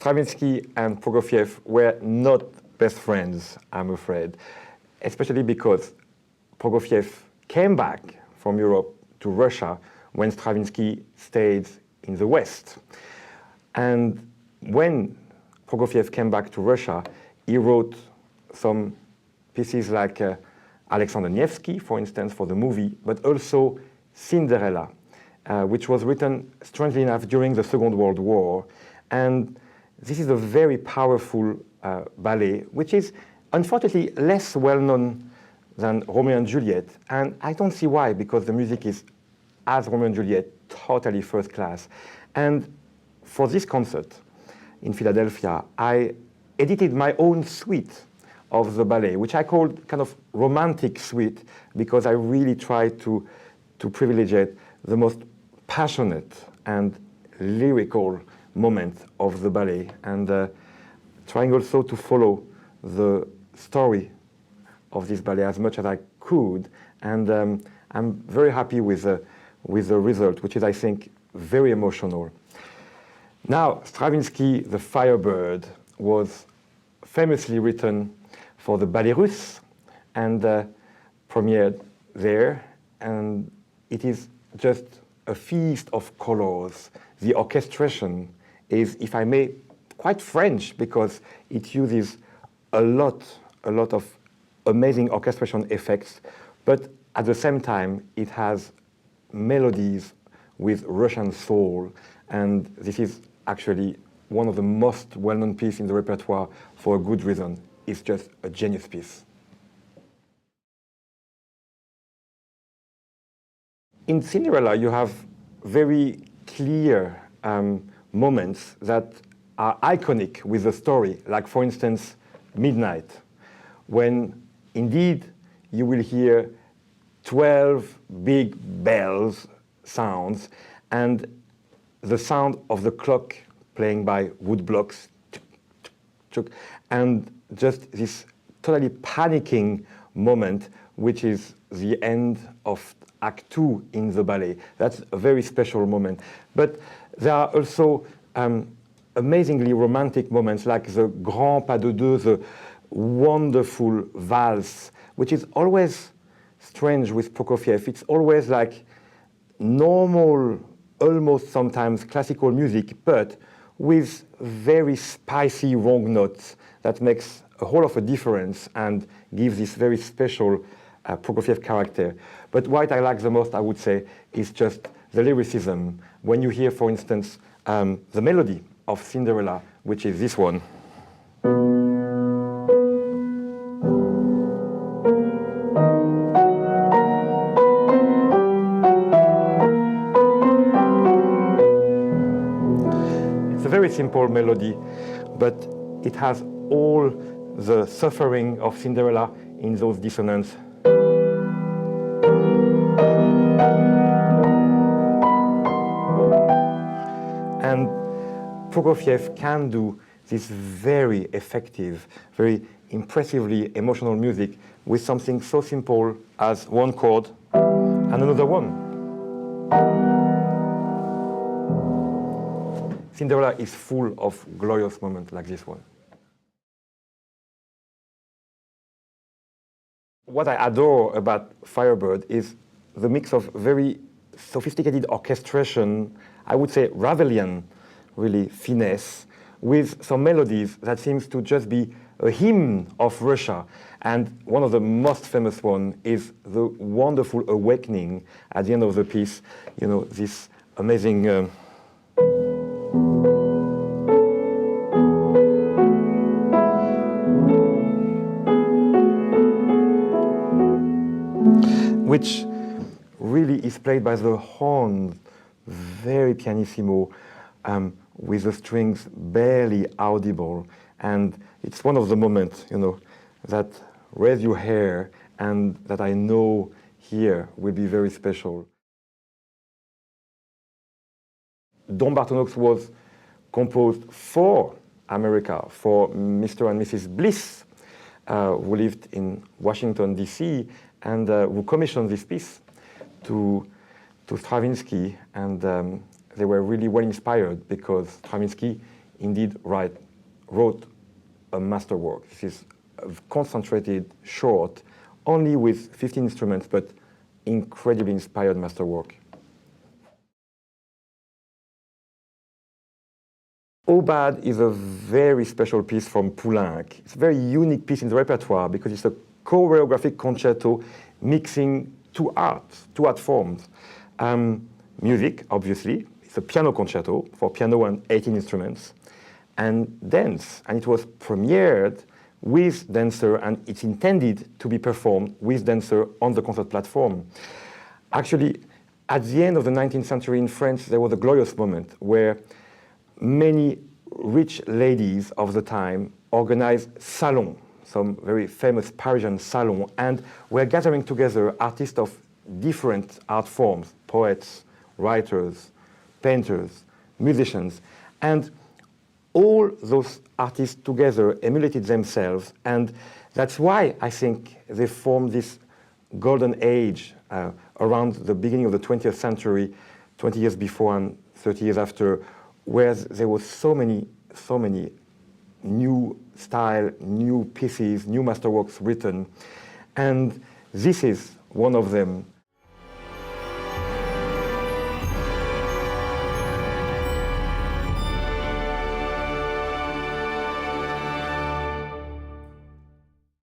Stravinsky and Prokofiev were not best friends, I'm afraid, especially because Prokofiev came back from Europe to Russia when Stravinsky stayed in the West. And when Prokofiev came back to Russia, he wrote some pieces like Alexander Nevsky, for instance, for the movie, but also Cinderella, which was written, strangely enough, during the Second World War. And this is a very powerful ballet, which is unfortunately less well-known than Romeo and Juliet. And I don't see why, because the music is, as Romeo and Juliet, totally first class. And for this concert in Philadelphia, I edited my own suite of the ballet, which I called kind of romantic suite, because I really tried to privilege the most passionate and lyrical moment of the ballet, and trying also to follow the story of this ballet as much as I could. And I'm very happy with the result, which is, I think, very emotional. Now, Stravinsky, the Firebird, was famously written for the Ballet Russe and premiered there. And it is just a feast of colors. The orchestration is, if I may, quite French, because it uses a lot of amazing orchestration effects, but at the same time, it has melodies with Russian soul, and this is actually one of the most well-known pieces in the repertoire for a good reason. It's just a genius piece. In Cinderella, you have very clear moments that are iconic with the story, like, for instance, Midnight, when indeed you will hear 12 big bells sounds, and the sound of the clock playing by wood blocks, and just this totally panicking moment, which is the end of Act 2 in the ballet. That's a very special moment. But there are also amazingly romantic moments, like the Grand Pas de Deux, the wonderful valse, which is always strange with Prokofiev. It's always like normal, almost sometimes classical music, but with very spicy wrong notes that makes a whole of a difference and gives this very special Prokofiev character. But what I like the most, I would say, is just the lyricism. When you hear, for instance, the melody of Cinderella, which is this one. It's a very simple melody, but it has all the suffering of Cinderella in those dissonants. And Prokofiev can do this very effective, very impressively emotional music with something so simple as one chord and another one. Cinderella is full of glorious moments like this one. What I adore about Firebird is the mix of very sophisticated orchestration, I would say Ravelian, really, finesse, with some melodies that seems to just be a hymn of Russia. And one of the most famous one is the wonderful awakening at the end of the piece, you know, this amazing which really is played by the horn, very pianissimo, with the strings barely audible. And it's one of the moments, you know, that raise your hair and that I know here will be very special. Dumbarton Oaks was composed for America, for Mr. and Mrs. Bliss, who lived in Washington, D.C., and who commissioned this piece to Stravinsky, and they were really well inspired because Stravinsky indeed wrote a masterwork. This is a concentrated, short, only with 15 instruments, but incredibly inspired masterwork. Obad is a very special piece from Poulenc. It's a very unique piece in the repertoire because it's a choreographic concerto mixing two art forms. Music, obviously, it's a piano concerto for piano and 18 instruments, and dance. And it was premiered with dancer, and it's intended to be performed with dancer on the concert platform. Actually, at the end of the 19th century in France, there was a glorious moment where many rich ladies of the time organized salons, some very famous Parisian salons, and were gathering together artists of different art forms, poets, writers, painters, musicians, and all those artists together emulated themselves, and that's why I think they formed this golden age around the beginning of the 20th century, 20 years before and 30 years after, where there was so many new style, new pieces, new masterworks written. And this is one of them,